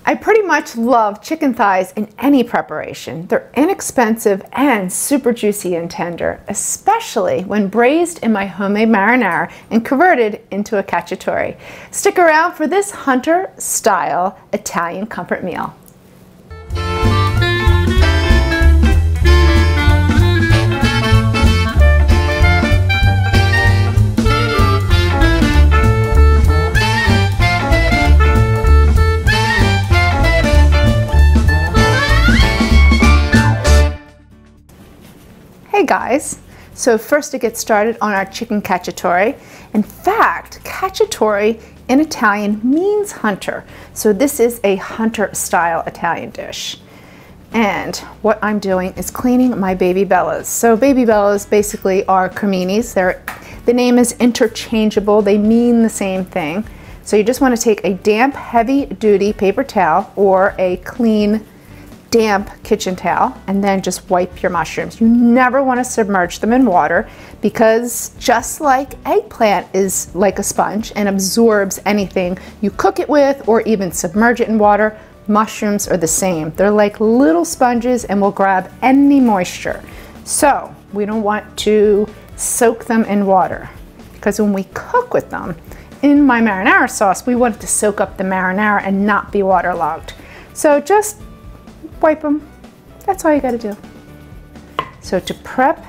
I pretty much love chicken thighs in any preparation. They're inexpensive and super juicy and tender, especially when braised in my homemade marinara and converted into a cacciatore. Stick around for this hunter-style Italian comfort meal. Hey guys, so first to get started on our chicken cacciatore. In fact, cacciatore in Italian means hunter, so this is a hunter style Italian dish. And what I'm doing is cleaning my baby bellas. So baby bellas basically are creminis. The name is interchangeable, they mean the same thing. So you just want to take a damp heavy duty paper towel or a clean damp kitchen towel and then just wipe your mushrooms. You never want to submerge them in water because just like eggplant is like a sponge and absorbs anything you cook it with or even submerge it in water, mushrooms are the same. They're like little sponges and will grab any moisture. So we don't want to soak them in water because when we cook with them in my marinara sauce, we want it to soak up the marinara and not be waterlogged. So just wipe them. That's all you got to do. So to prep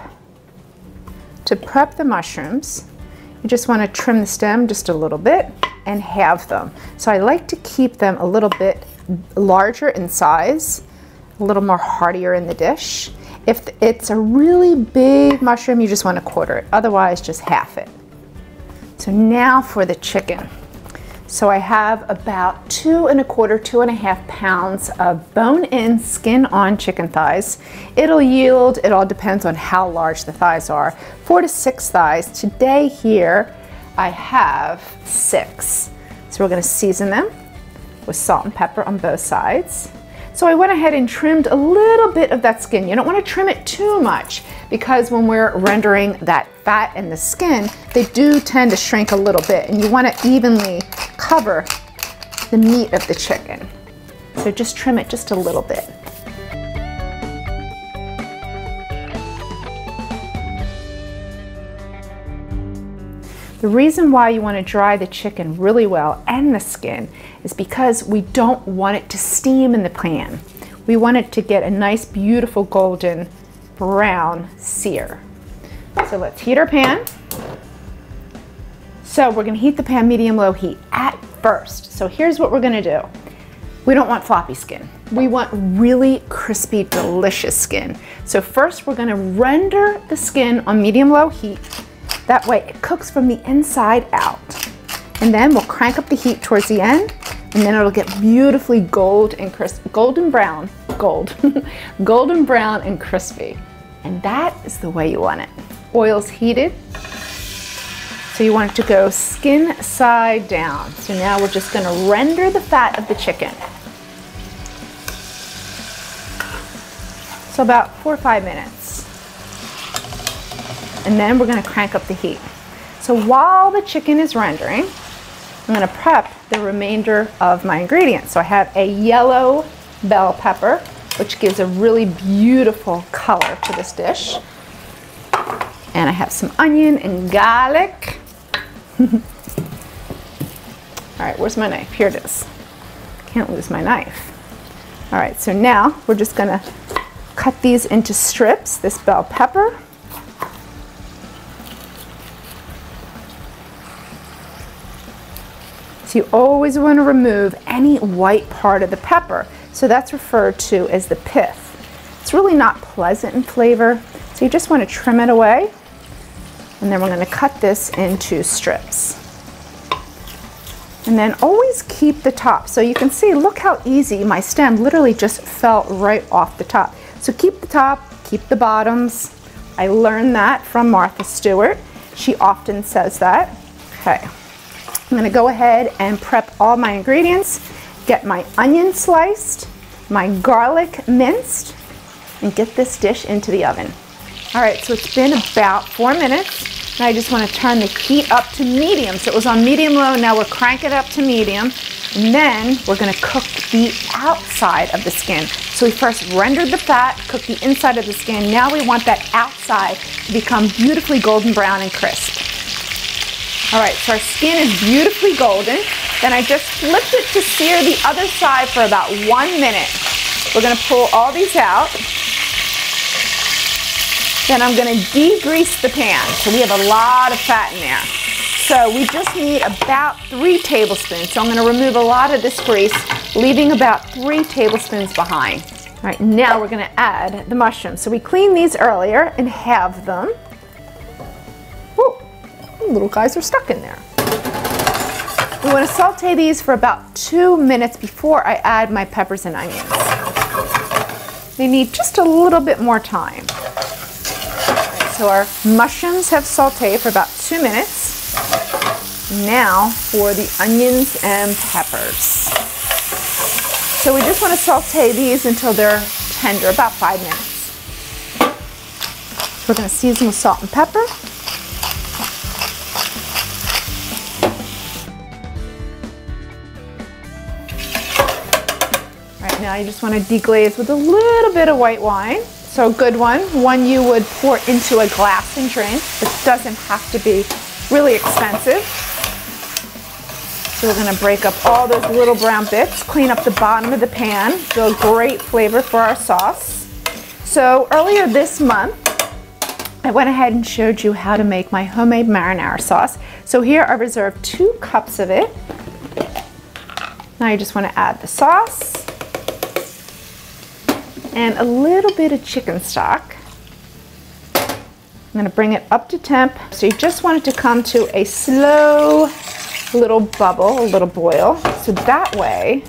the mushrooms, you just want to trim the stem just a little bit and halve them. So I like to keep them a little bit larger in size, a little more heartier in the dish. If it's a really big mushroom, you just want to quarter it. Otherwise, just half it. So now for the chicken. So I have about 2 1/4, 2.5 pounds of bone-in, skin-on chicken thighs. It'll yield, it all depends on how large the thighs are, 4 to 6 thighs. Today here, I have 6. So we're gonna season them with salt and pepper on both sides. So I went ahead and trimmed a little bit of that skin. You don't want to trim it too much because when we're rendering that fat and the skin, they do tend to shrink a little bit and you want to evenly cover the meat of the chicken. So just trim it just a little bit. The reason why you want to dry the chicken really well and the skin is because we don't want it to steam in the pan. We want it to get a nice, beautiful golden brown sear. So let's heat our pan. So we're going to heat the pan medium-low heat at first. So here's what we're going to do. We don't want floppy skin. We want really crispy, delicious skin. So first we're going to render the skin on medium-low heat. That way it cooks from the inside out. And then we'll crank up the heat towards the end and then it'll get beautifully golden brown and crispy. And that is the way you want it. Oil's heated. So you want it to go skin side down. So now we're just gonna render the fat of the chicken. So about 4 or 5 minutes. And then we're going to crank up the heat. So while the chicken is rendering, I'm going to prep the remainder of my ingredients. So I have a yellow bell pepper, which gives a really beautiful color to this dish. And I have some onion and garlic. All right, where's my knife? Here it is. Can't lose my knife. All right, so now we're just going to cut these into strips, this bell pepper. You always want to remove any white part of the pepper. So that's referred to as the pith. It's really not pleasant in flavor. So you just want to trim it away. And then we're going to cut this into strips. And then always keep the top. So you can see, look how easy my stem literally just fell right off the top. So keep the top, keep the bottoms. I learned that from Martha Stewart. She often says that. Okay. I'm going to go ahead and prep all my ingredients, get my onion sliced, my garlic minced, and get this dish into the oven. All right, so it's been about 4 minutes, and I just want to turn the heat up to medium. So it was on medium-low, now we're cranking it up to medium. And then we're gonna cook the outside of the skin. So we first rendered the fat, cooked the inside of the skin. Now we want that outside to become beautifully golden brown and crisp. All right, so our skin is beautifully golden. Then I just flipped it to sear the other side for about 1 minute. We're gonna pull all these out. Then I'm gonna degrease the pan. So we have a lot of fat in there. So we just need about 3 tablespoons. So I'm gonna remove a lot of this grease, leaving about 3 tablespoons behind. All right, now we're gonna add the mushrooms. So we cleaned these earlier and halved them. Whoa, the little guys are stuck in there. We wanna saute these for about 2 minutes before I add my peppers and onions. They need just a little bit more time. So our mushrooms have sauteed for about 2 minutes. Now for the onions and peppers. So we just want to saute these until they're tender, about 5 minutes. We're going to season with salt and pepper. All right, now you just want to deglaze with a little bit of white wine. So a good one you would pour into a glass and drink. It doesn't have to be really expensive. So we're gonna break up all those little brown bits, clean up the bottom of the pan. So a great flavor for our sauce. So earlier this month, I went ahead and showed you how to make my homemade marinara sauce. So here I reserved 2 cups of it. Now you just wanna add the sauce and a little bit of chicken stock. I'm gonna bring it up to temp. So you just want it to come to a slow little bubble, a little boil. So that way,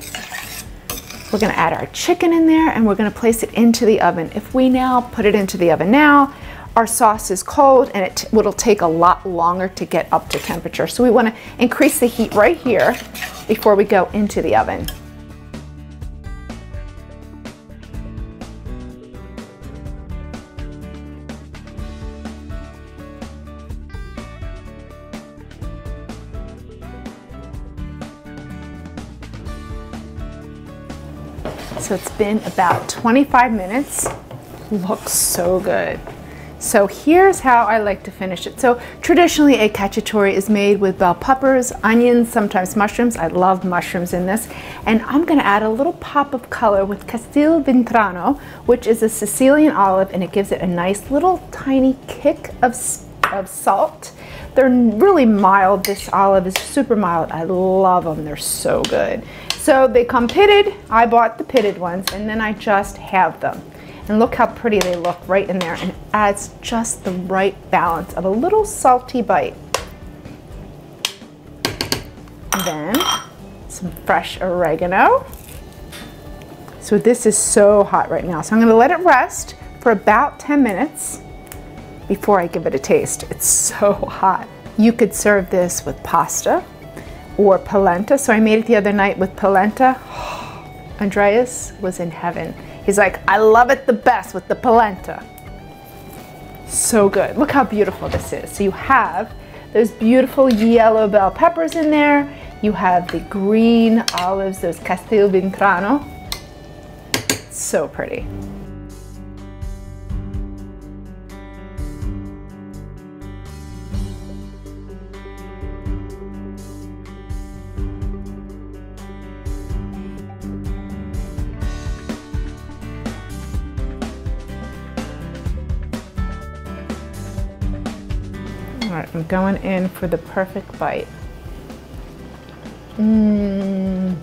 we're gonna add our chicken in there and we're gonna place it into the oven. If we now put it into the oven now, our sauce is cold and it'll take a lot longer to get up to temperature. So we wanna increase the heat right here before we go into the oven. So it's been about 25 minutes. Looks so good. So here's how I like to finish it. So traditionally a cacciatore is made with bell peppers, onions, sometimes mushrooms. I love mushrooms in this. And I'm gonna add a little pop of color with castel-vintano, which is a Sicilian olive, and it gives it a nice little tiny kick of salt. They're really mild. This olive is super mild. I love them, they're so good. So they come pitted. I bought the pitted ones and then I just halved them. And look how pretty they look right in there, and it adds just the right balance of a little salty bite. And then some fresh oregano. So this is so hot right now. So I'm gonna let it rest for about 10 minutes before I give it a taste. It's so hot. You could serve this with pasta or polenta. So I made it the other night with polenta. Andreas was in heaven. He's like, I love it the best with the polenta. So good. Look how beautiful this is. So you have those beautiful yellow bell peppers in there. You have the green olives, those castel-vintano. So pretty. All right, I'm going in for the perfect bite. Now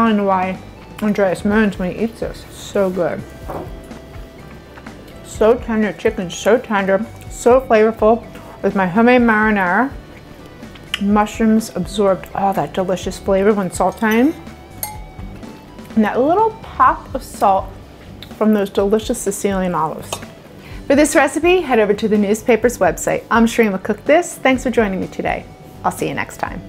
I know why Andreas moans when he eats this. So good. So tender, chicken so tender, so flavorful. With my homemade marinara, mushrooms absorbed all that delicious flavor when sauteing. And that little pop of salt from those delicious Sicilian olives. For this recipe, head over to the newspaper's website. I'm Shereen with Cook This. Thanks for joining me today. I'll see you next time.